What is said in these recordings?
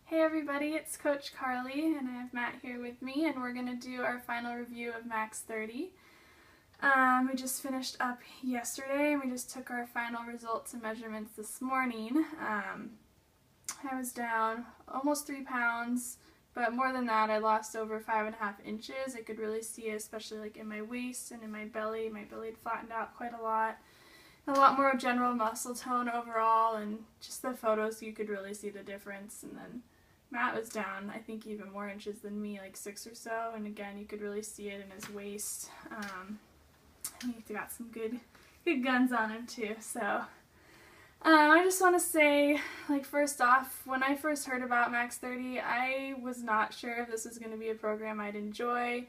Hey everybody, it's Coach Carly and I have Matt here with me and we're going to do our final review of Max 30. We just finished up yesterday and we just took our final results and measurements this morning. I was down almost 3 pounds, but more than that I lost over 5.5 inches. I could really see it, especially like in my waist and in my belly. My belly had flattened out quite a lot more general muscle tone overall, and just the photos you could really see the difference. And then Matt was down, I think, even more inches than me, like 6 or so, and again, you could really see it in his waist. He's got some good guns on him too, so. I just want to say, like, first off, when I first heard about Max 30, I was not sure if this was going to be a program I'd enjoy.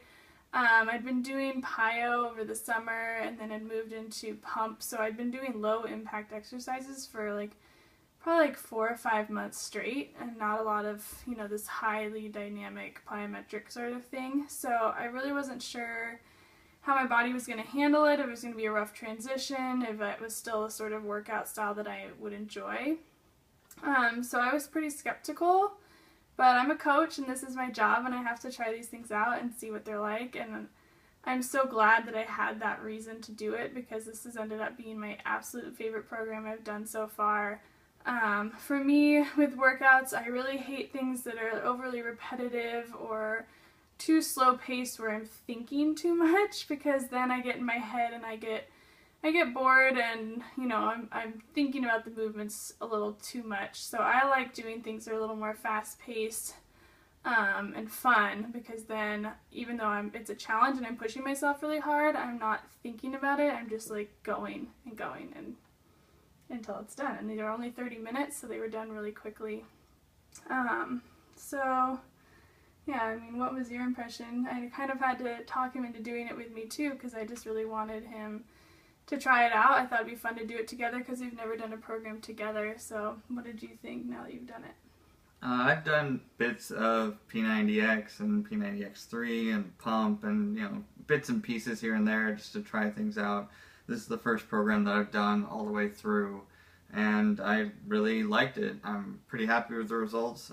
I'd been doing PiYo over the summer and then had moved into pump, so I'd been doing low impact exercises for probably 4 or 5 months straight, and not a lot of, this highly dynamic plyometric sort of thing. So I really wasn't sure how my body was going to handle it, if it was going to be a rough transition, if it was still a sort of workout style that I would enjoy. So I was pretty skeptical, but I'm a coach and this is my job and I have to try these things out and see what they're like, and I'm so glad that I had that reason to do it because this has ended up being my absolute favorite program I've done so far. For me, with workouts, I really hate things that are overly repetitive or too slow paced where I'm thinking too much, because then I get in my head and I get bored and, I'm thinking about the movements a little too much. So I like doing things that are a little more fast paced and fun, because then even though it's a challenge and I'm pushing myself really hard, I'm not thinking about it. I'm just like going and going and until it's done. And they are only 30 minutes, so they were done really quickly. So yeah, I mean, what was your impression? I kind of had to talk him into doing it with me too, because I just really wanted him to try it out. I thought it'd be fun to do it together because we've never done a program together. So what did you think now that you've done it? I've done bits of P90X and P90X3 and pump and, bits and pieces here and there just to try things out. This is the first program that I've done all the way through, and I really liked it. I'm pretty happy with the results.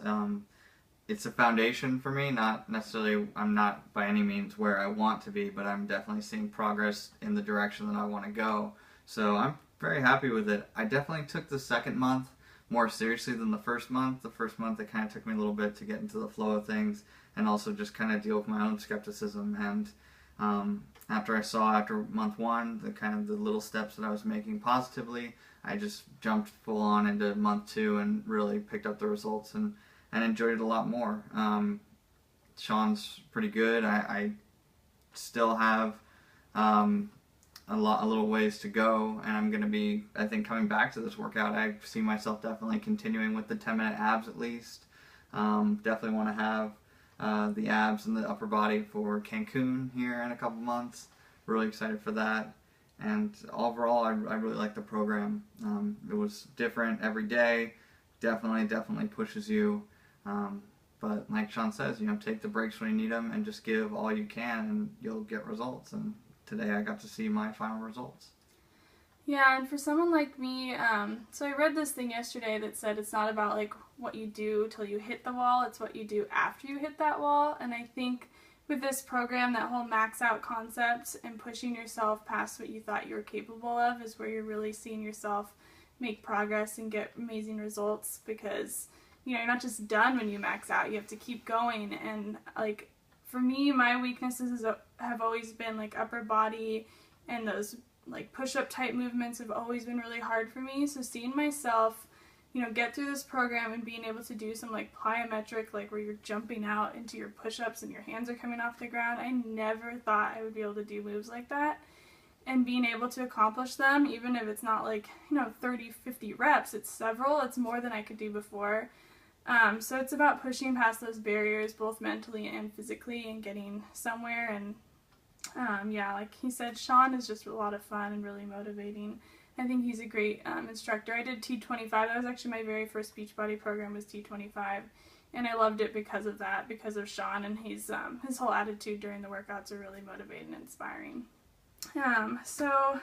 It's a foundation for me, not necessarily, I'm not by any means where I want to be, but I'm definitely seeing progress in the direction that I want to go. So I'm very happy with it. I definitely took the second month more seriously than the first month. The first month it kind of took me a little bit to get into the flow of things and also just kind of deal with my own skepticism. And after month 1, the little steps that I was making positively, I just jumped full on into month 2 and really picked up the results and enjoyed it a lot more. Sean's pretty good. I still have a little ways to go, and I'm going to be, I think, coming back to this workout. I see myself definitely continuing with the 10-minute abs at least. Definitely want to have the abs and the upper body for Cancun here in a couple months. Really excited for that. And overall, I really like the program. It was different every day. Definitely pushes you. But like Sean says, take the breaks when you need them and just give all you can and you'll get results. And today I got to see my final results. Yeah, and for someone like me, so I read this thing yesterday that said it's not about what you do till you hit the wall, it's what you do after you hit that wall. And I think with this program, that whole max out concept and pushing yourself past what you thought you were capable of is where you're really seeing yourself make progress and get amazing results, because you're not just done when you max out, you have to keep going. And for me, my weaknesses have always been upper body, and those push-up type movements have always been really hard for me. So seeing myself get through this program and being able to do some plyometric, where you're jumping out into your push-ups and your hands are coming off the ground, I never thought I would be able to do moves like that. And being able to accomplish them, even if it's not 30, 50 reps, it's several, it's more than I could do before. So it's about pushing past those barriers, both mentally and physically, and getting somewhere. And yeah, like he said, Sean is just a lot of fun and really motivating. I think he's a great instructor. I did T25. That was actually my very first Beachbody program, was T25, and I loved it because of that, because of Sean, and his whole attitude during the workouts are really motivating and inspiring. So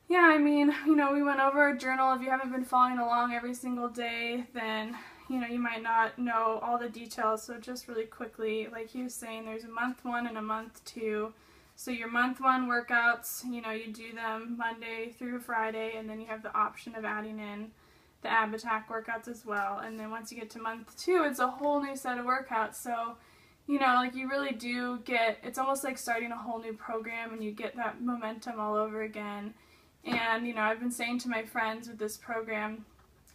yeah, I mean, we went over a journal. If you haven't been following along every single day, then you might not know all the details, so just really quickly, like he was saying, there's a month 1 and a month 2. So your month 1 workouts, you do them Monday through Friday, and then you have the option of adding in the ab attack workouts as well. And then once you get to month 2, it's a whole new set of workouts. So, like you really do get, it's almost like starting a whole new program, and you get that momentum all over again. And, I've been saying to my friends with this program,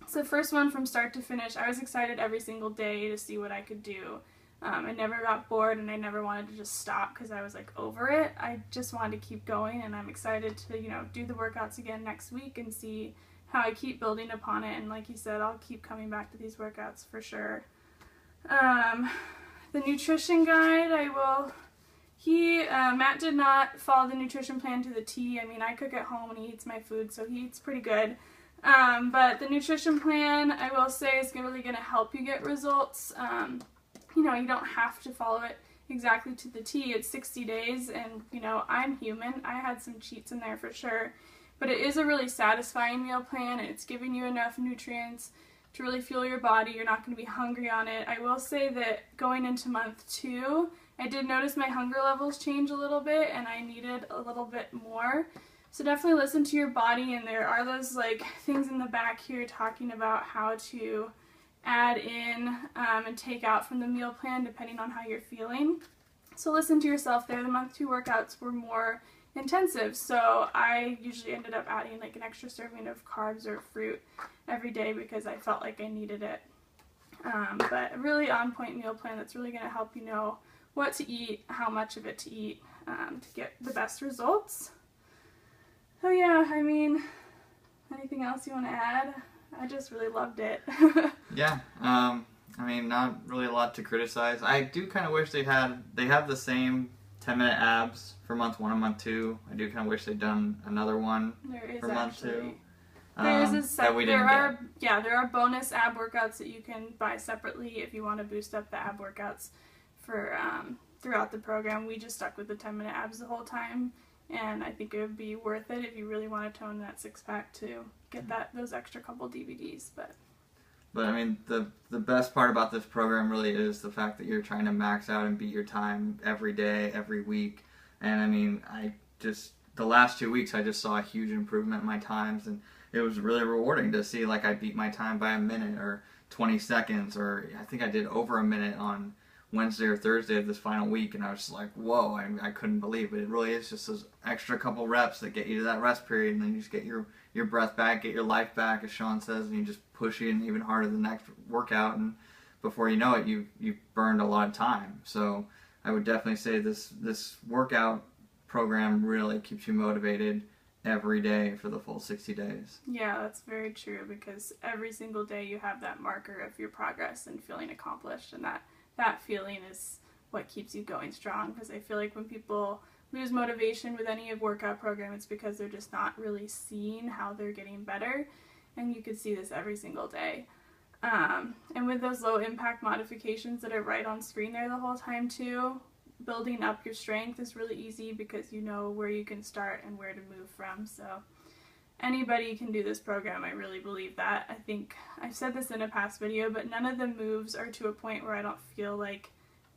it's the first one from start to finish. I was excited every single day to see what I could do. I never got bored, and I never wanted to just stop because I was like over it. I just wanted to keep going, and I'm excited to, do the workouts again next week and see how I keep building upon it. And like you said, I'll keep coming back to these workouts for sure. The nutrition guide, Matt did not follow the nutrition plan to the T. I mean, I cook at home and he eats my food, so he eats pretty good. But the nutrition plan, I will say, is really going to help you get results. You don't have to follow it exactly to the T. It's 60 days, and, I'm human. I had some cheats in there for sure. But it is a really satisfying meal plan, and it's giving you enough nutrients to really fuel your body. You're not going to be hungry on it. I will say that going into month 2, I did notice my hunger levels change a little bit, and I needed a little bit more. So definitely listen to your body, and there are those things in the back here talking about how to add in and take out from the meal plan depending on how you're feeling. So listen to yourself there. The month 2 workouts were more intensive, so I usually ended up adding an extra serving of carbs or fruit every day because I felt like I needed it. But a really on-point meal plan that's really going to help you know what to eat, how much of it to eat to get the best results. So yeah, anything else you want to add? I just really loved it. Yeah, not really a lot to criticize. I do kind of wish they have the same 10-minute abs for month 1 and month 2. I do kind of wish they'd done another one for month 2. There is a that we didn't get. There are bonus ab workouts that you can buy separately if you want to boost up the ab workouts for throughout the program. We just stuck with the 10-minute abs the whole time, and I think it would be worth it if you really want to tone that 6-pack to get those extra couple DVDs. But the best part about this program really is the fact that you're trying to max out and beat your time every day, every week. And the last 2 weeks I just saw a huge improvement in my times, and it was really rewarding to see I beat my time by a minute or 20 seconds, or I think I did over a minute on Wednesday or Thursday of this final week, and I was just like, whoa, I couldn't believe it. It really is just those extra couple reps that get you to that rest period, and then you just get your breath back, get your life back, as Sean says, and you just push in even harder the next workout, and before you know it, you've burned a lot of time. So I would definitely say this workout program really keeps you motivated every day for the full 60 days. Yeah, that's very true, because every single day you have that marker of your progress and feeling accomplished, and that feeling is what keeps you going strong. Because I feel like when people lose motivation with any workout program, it's because they're just not really seeing how they're getting better, and you could see this every single day. And with those low impact modifications that are right on screen there the whole time too, building up your strength is really easy because you know where you can start and where to move from. So anybody can do this program. I really believe that. I think I've said this in a past video, but none of the moves are to a point where I don't feel like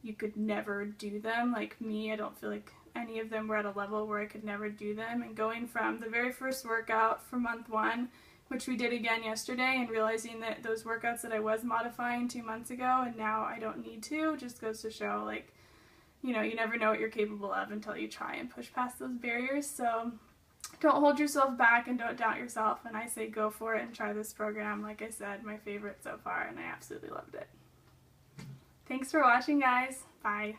you could never do them. Like me, I don't feel like any of them were at a level where I could never do them. And going from the very first workout for month 1, which we did again yesterday, and realizing that those workouts that I was modifying 2 months ago and now I don't need to, just goes to show you never know what you're capable of until you try and push past those barriers. So don't hold yourself back and don't doubt yourself, and I say go for it and try this program. Like I said, my favorite so far, and I absolutely loved it. Thanks for watching, guys. Bye.